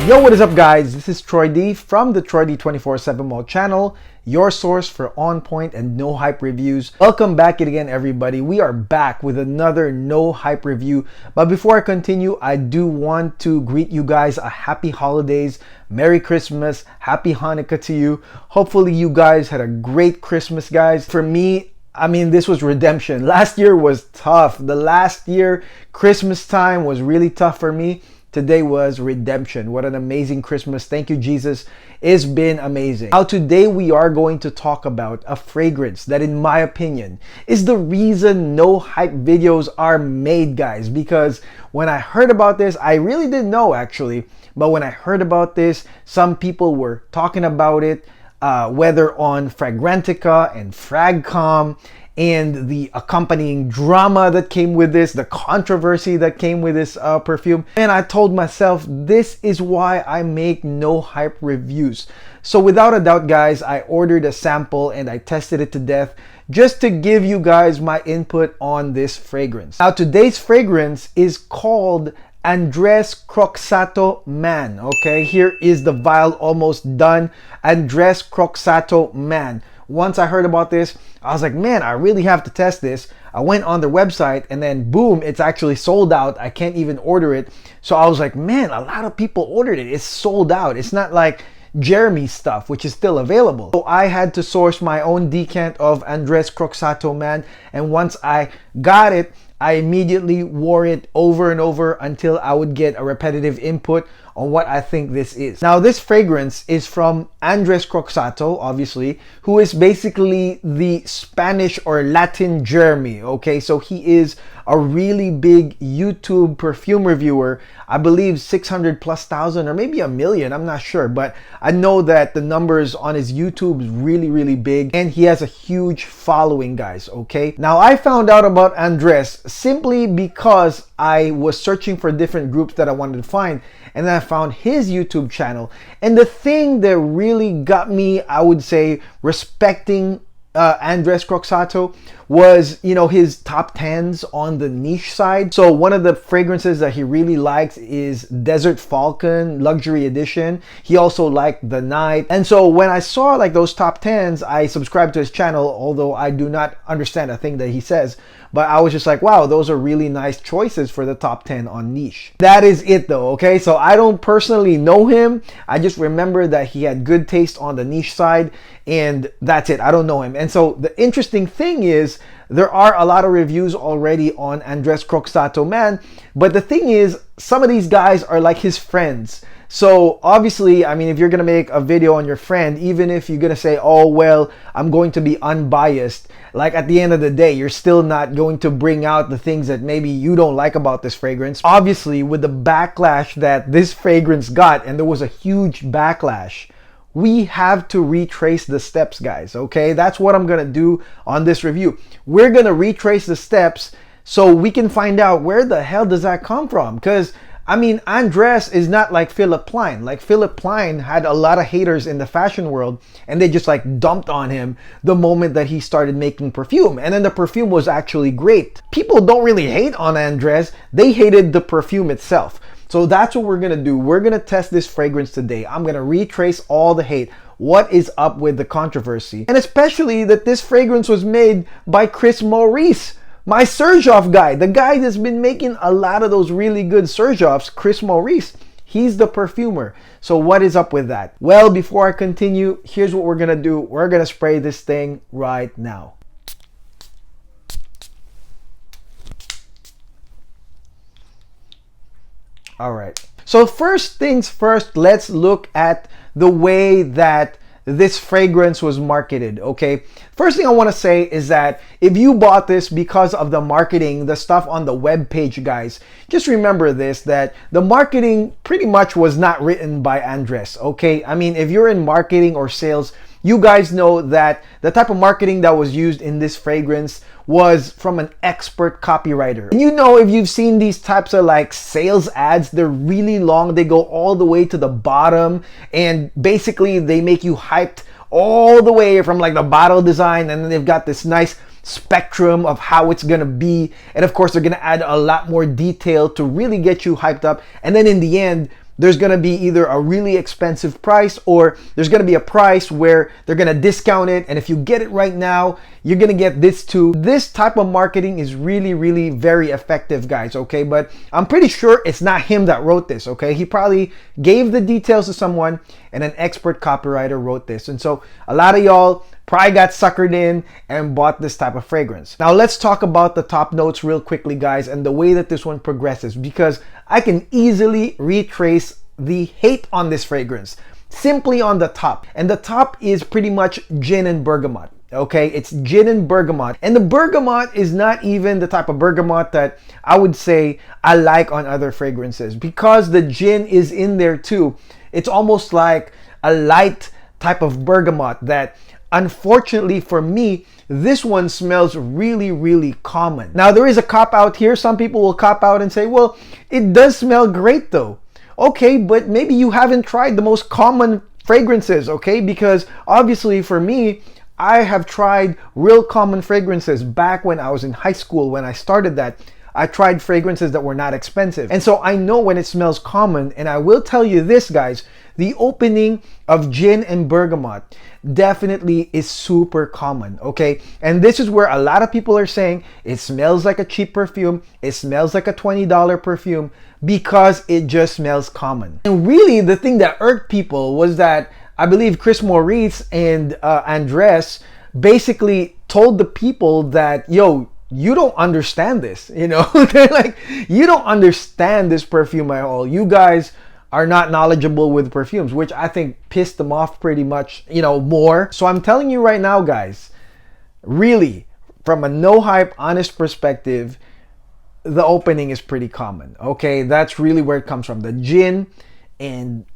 Yo, what is up guys? This is Troy D from the Troy D 24/7 Mall channel, your source for on point and no hype reviews. Welcome back again everybody. We are back with another no hype review. But before I continue, I do want to greet you guys a happy holidays, Merry Christmas, Happy Hanukkah to you. Hopefully you guys had a great Christmas, guys. For me, this was redemption. Last year was tough. The last year, Christmas time was really tough for me. Today was redemption. What an amazing Christmas. Thank you, Jesus. It's been amazing. Now, today we are going to talk about a fragrance that, in my opinion, is the reason no hype videos are made, guys. Because when I heard about this, I really didn't know actually. But when I heard about this, some people were talking about it, whether on Fragrantica and Fragcom, and the accompanying drama that came with this, the controversy that came with this perfume. And I told myself, this is why I make no hype reviews. So without a doubt, guys, I ordered a sample and I tested it to death just to give you guys my input on this fragrance. Now, today's fragrance is called Andres Croxatto Man. Okay, here is the vial almost done. Andres Croxatto Man. Once I heard about this, I was like, man, I really have to test this. I went on their website and then boom, it's actually sold out. I can't even order it. So I was like, man, a lot of people ordered it. It's sold out. It's not like Jeremy's stuff, which is still available. So I had to source my own decant of Andres Croxatto Man. And once I got it, I immediately wore it over and over until I would get a repetitive input on what I think this is. Now, this fragrance is from Andres Croxatto, obviously, who is basically the Spanish or Latin Jeremy, okay? So he is a really big YouTube perfume reviewer. I believe 600,000+ or maybe 1 million, I'm not sure. But I know that the numbers on his YouTube is really, really big. And he has a huge following, guys, okay? Now, I found out about Andres simply because I was searching for different groups that I wanted to find. And then I found his YouTube channel. And the thing that really got me, I would say, respecting Andres Croxatto was, his top 10s on the niche side. So one of the fragrances that he really likes is Desert Falcon Luxury Edition. He also liked The Night. And so when I saw like those top 10s, I subscribed to his channel, although I do not understand a thing that he says. But I was just like, wow, those are really nice choices for the top 10 on niche. That is it though, okay? So I don't personally know him. I just remember that he had good taste on the niche side, and that's it. I don't know him. And so the interesting thing is, there are a lot of reviews already on Andres Croxatto Man, but the thing is, some of these guys are like his friends. So obviously, if you're gonna make a video on your friend, even if you're gonna say, oh, well, I'm going to be unbiased, like at the end of the day, you're still not going to bring out the things that maybe you don't like about this fragrance. Obviously, with the backlash that this fragrance got, and there was a huge backlash, we have to retrace the steps, guys, okay? That's what I'm gonna do on this review. We're gonna retrace the steps so we can find out where the hell does that come from. Because Andres is not like Philip Plein. Like Philip Plein had a lot of haters in the fashion world, and they just like dumped on him the moment that he started making perfume. And then the perfume was actually great. People don't really hate on Andres. They hated the perfume itself. So that's what we're gonna do. We're gonna test this fragrance today. I'm gonna retrace all the hate. What is up with the controversy? And especially that this fragrance was made by Chris Maurice, my Serjoff guy. The guy that's been making a lot of those really good Serjoffs, Chris Maurice. He's the perfumer. So what is up with that? Well, before I continue, here's what we're gonna do. We're gonna spray this thing right now. All right. So first things first, let's look at the way that this fragrance was marketed, okay? First thing I want to say is that if you bought this because of the marketing, the stuff on the web page, guys, just remember this, that the marketing pretty much was not written by Andres, okay? If you're in marketing or sales, you guys know that the type of marketing that was used in this fragrance was from an expert copywriter. And if you've seen these types of like sales ads, they're really long. They go all the way to the bottom, and basically they make you hyped all the way from like the bottle design, and then they've got this nice spectrum of how it's gonna be. And of course, they're gonna add a lot more detail to really get you hyped up. And then in the end, there's going to be either a really expensive price or there's going to be a price where they're going to discount it. And if you get it right now, you're going to get this too. This type of marketing is really, really very effective, guys, okay? But I'm pretty sure it's not him that wrote this, okay? He probably gave the details to someone and an expert copywriter wrote this. And so a lot of y'all probably got suckered in and bought this type of fragrance. Now let's talk about the top notes real quickly, guys, and the way that this one progresses, because I can easily retrace the hate on this fragrance simply on the top. And the top is pretty much gin and bergamot. Okay, it's gin and bergamot. And the bergamot is not even the type of bergamot that I would say I like on other fragrances, because the gin is in there too. It's almost like a light type of bergamot that, unfortunately for me, this one smells really, really common. Now, there is a cop out here. Some people will cop out and say, well, it does smell great though. Okay, but maybe you haven't tried the most common fragrances, okay? Because obviously for me, I have tried real common fragrances back when I was in high school. When I started that, I tried fragrances that were not expensive. And so I know when it smells common. And I will tell you this, guys, the opening of gin and bergamot definitely is super common, okay? And this is where a lot of people are saying it smells like a cheap perfume, it smells like a $20 perfume, because it just smells common. And really, the thing that irked people was that I believe Chris Maurice and Andres basically told the people that, yo, you don't understand this, you know? They're like, you don't understand this perfume at all. You guys are not knowledgeable with perfumes, which I think pissed them off pretty much, you know, more. So I'm telling you right now, guys, really, from a no hype, honest perspective, the opening is pretty common, okay? That's really where it comes from. The gin and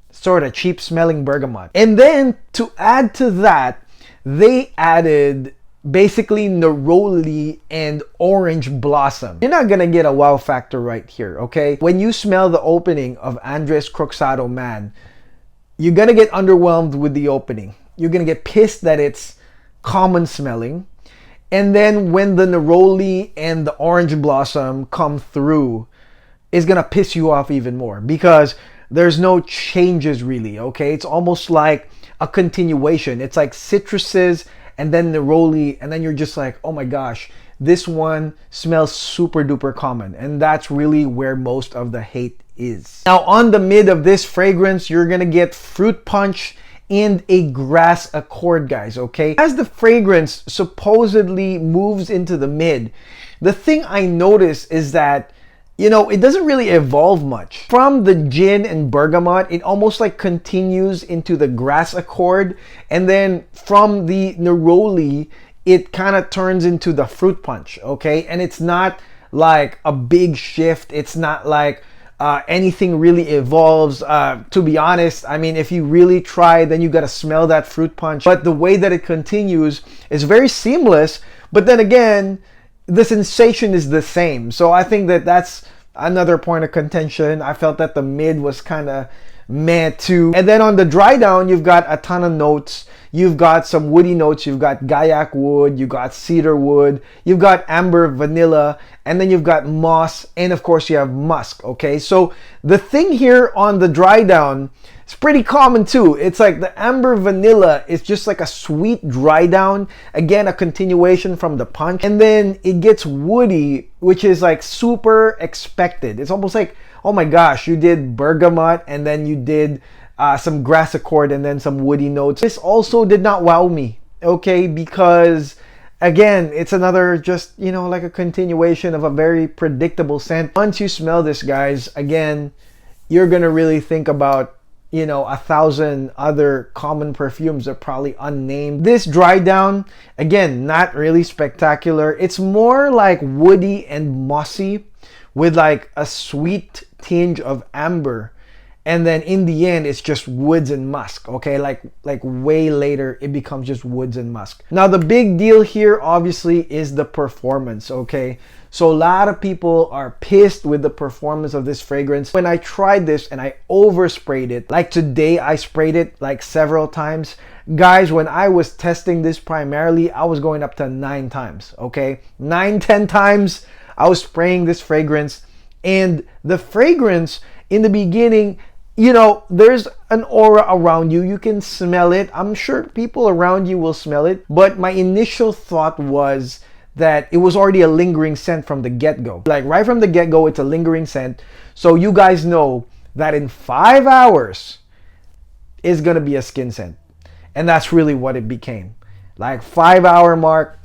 sort of cheap smelling bergamot. And then to add to that, they added basically neroli and orange blossom. You're not gonna get a wow factor right here, okay? When you smell the opening of Andres Croxatto Man, you're gonna get underwhelmed with the opening. You're gonna get pissed that it's common smelling. And then when the neroli and the orange blossom come through, it's gonna piss you off even more, because there's no changes really, okay? It's almost like a continuation. It's like citruses and then neroli, and then you're just like, oh my gosh, this one smells super duper common. And that's really where most of the hate is. Now on the mid of this fragrance, you're gonna get fruit punch and a grass accord, guys, okay? As the fragrance supposedly moves into the mid, the thing I notice is that, you know, it doesn't really evolve much. From the gin and bergamot, it almost like continues into the grass accord. And then from the neroli, it kind of turns into the fruit punch, okay? And it's not like a big shift. It's not like anything really evolves. To be honest, I mean, if you really try, then you got to smell that fruit punch. But the way that it continues is very seamless. But then again, the sensation is the same. So I think that that's another point of contention. I felt that the mid was kind of meh too. And then on the dry down, you've got a ton of notes. You've got some woody notes. You've got gaiac wood. You've got cedar wood. You've got amber vanilla. And then you've got moss. And of course, you have musk. Okay, so the thing here on the dry down, it's pretty common too. It's like the amber vanilla is just like a sweet dry down. Again, a continuation from the punch. And then it gets woody, which is like super expected. It's almost like, oh my gosh, you did bergamot and then you did some grass accord and then some woody notes. This also did not wow me, okay? Because again, it's another just, you know, like a continuation of a very predictable scent. Once you smell this, guys, again, you're gonna really think about, you know, 1,000 other common perfumes that are probably unnamed. This dry down, again, not really spectacular. It's more like woody and mossy with like a sweet tinge of amber. And then in the end, it's just woods and musk, okay? Like way later, it becomes just woods and musk. Now, the big deal here, obviously, is the performance, okay? So a lot of people are pissed with the performance of this fragrance. When I tried this and I oversprayed it, like today, I sprayed it like several times. Guys, when I was testing this primarily, I was going up to 9 times, okay? 9, 10 times I was spraying this fragrance. And the fragrance in the beginning, you know, there's an aura around you. You can smell it. I'm sure people around you will smell it. But my initial thought was that it was already a lingering scent from the get-go. Like right from the get-go, it's a lingering scent. So you guys know that in 5 hours, it's gonna be a skin scent. And that's really what it became. Like 5 hour mark,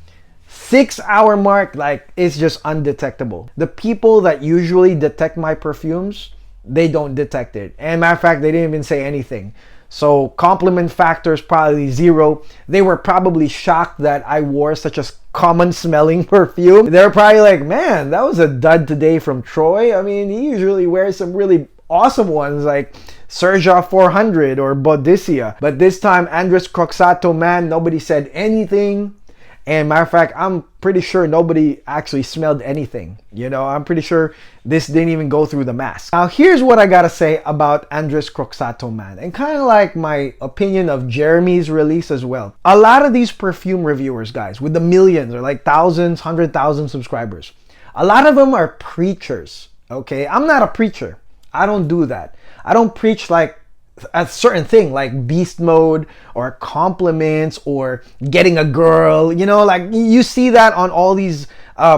6 hour mark, like it's just undetectable. The people that usually detect my perfumes, they don't detect it. And matter of fact, they didn't even say anything. So compliment factor is probably 0. They were probably shocked that I wore such a common smelling perfume. They're probably like, man, that was a dud today from Troy. I mean, he usually wears some really awesome ones like Serja 400 or Boudicca. But this time, Andres Croxatto, man, nobody said anything. And matter of fact, I'm pretty sure nobody actually smelled anything. You know, I'm pretty sure this didn't even go through the mask. Now, here's what I gotta say about Andres Croxatto, man. And kind of like my opinion of Jeremy's release as well. A lot of these perfume reviewers, guys, with the millions or like thousands, 100,000 subscribers, a lot of them are preachers, okay? I'm not a preacher. I don't do that. I don't preach like a certain thing like beast mode or compliments or getting a girl, you know, like you see that on all these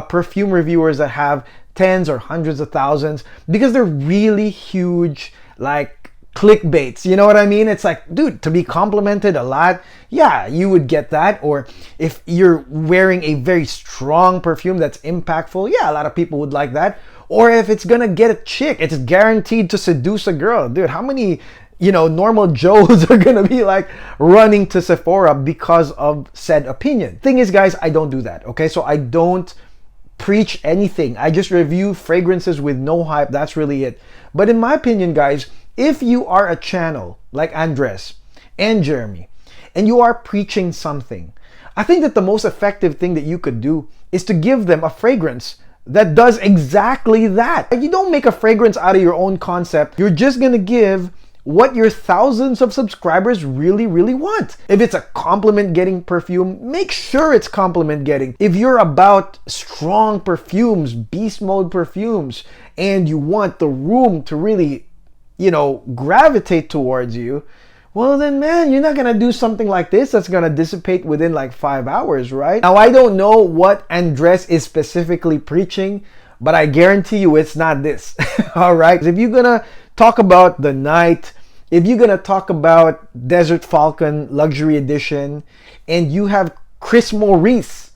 perfume reviewers that have tens or hundreds of thousands because they're really huge, like clickbaits, you know what I mean? It's like, dude, to be complimented a lot, yeah, you would get that. Or if you're wearing a very strong perfume that's impactful, yeah, a lot of people would like that. Or if it's gonna get a chick, it's guaranteed to seduce a girl. Dude, how many, you know, normal Joes are gonna be like running to Sephora because of said opinion? Thing is, guys, I don't do that, okay? So I don't preach anything. I just review fragrances with no hype. That's really it. But in my opinion, guys, if you are a channel like Andres and Jeremy and you are preaching something, I think that the most effective thing that you could do is to give them a fragrance that does exactly that. You don't make a fragrance out of your own concept. You're just gonna give what your thousands of subscribers really, really want. If it's a compliment getting perfume, make sure it's compliment getting. If you're about strong perfumes, beast mode perfumes, and you want the room to really, you know, gravitate towards you, well then, man, you're not gonna do something like this that's gonna dissipate within like 5 hours, right? Now, I don't know what Andres is specifically preaching, but I guarantee you it's not this, all right? If you're gonna talk about the night, if you're gonna talk about Desert Falcon Luxury Edition, and you have Chris Maurice,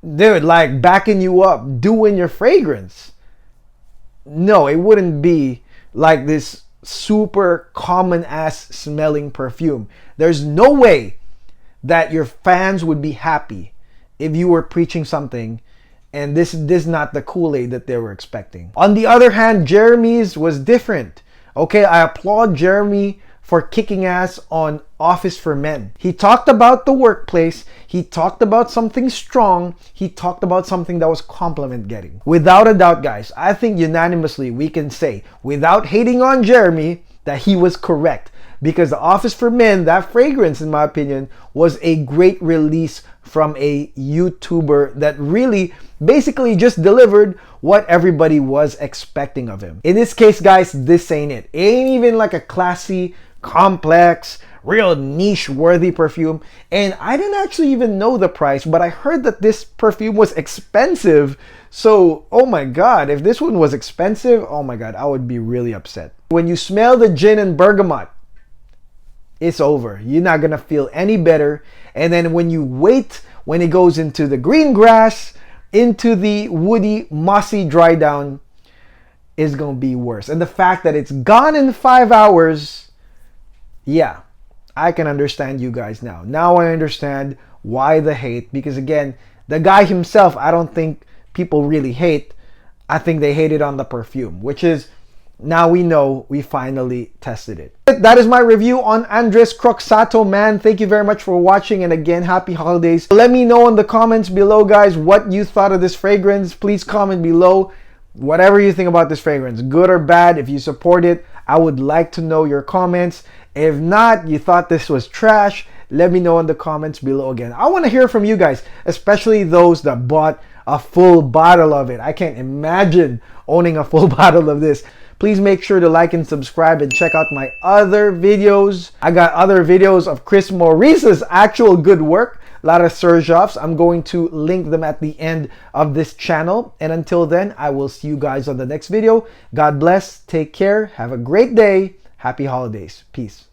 dude, like backing you up, doing your fragrance, no, it wouldn't be like this super common ass smelling perfume. There's no way that your fans would be happy if you were preaching something and this is not the Kool-Aid that they were expecting. On the other hand, Jeremy's was different. Okay, I applaud Jeremy for kicking ass on Office for Men. He talked about the workplace. He talked about something strong. He talked about something that was compliment getting. Without a doubt, guys, I think unanimously we can say, without hating on Jeremy, that he was correct. Because the Office for Men, that fragrance, in my opinion, was a great release from a YouTuber that really basically just delivered what everybody was expecting of him. In this case, guys, this ain't it. It ain't even like a classy, complex, real niche worthy perfume. And I didn't actually even know the price, but I heard that this perfume was expensive. So, oh my God, if this one was expensive, oh my God, I would be really upset. When you smell the gin and bergamot, it's over. You're not gonna feel any better. And then when you wait, when it goes into the green grass, into the woody, mossy dry down, is gonna be worse. And the fact that it's gone in 5 hours, yeah, I can understand you guys now. Now I understand why the hate, because again, the guy himself, I don't think people really hate. I think they hated on the perfume, which is, now we know, we finally tested it. That is my review on Andres Croxatto, man. Thank you very much for watching, and again, happy holidays. Let me know in the comments below, guys, what you thought of this fragrance. Please comment below whatever you think about this fragrance, good or bad. If you support it, I would like to know your comments. If not, you thought this was trash, let me know in the comments below again. I want to hear from you guys, especially those that bought a full bottle of it. I can't imagine owning a full bottle of this. Please make sure to like and subscribe and check out my other videos. I got other videos of Chris Maurice's actual good work, a lot of serge-offs. I'm going to link them at the end of this channel. And until then, I will see you guys on the next video. God bless, take care, have a great day, happy holidays, peace.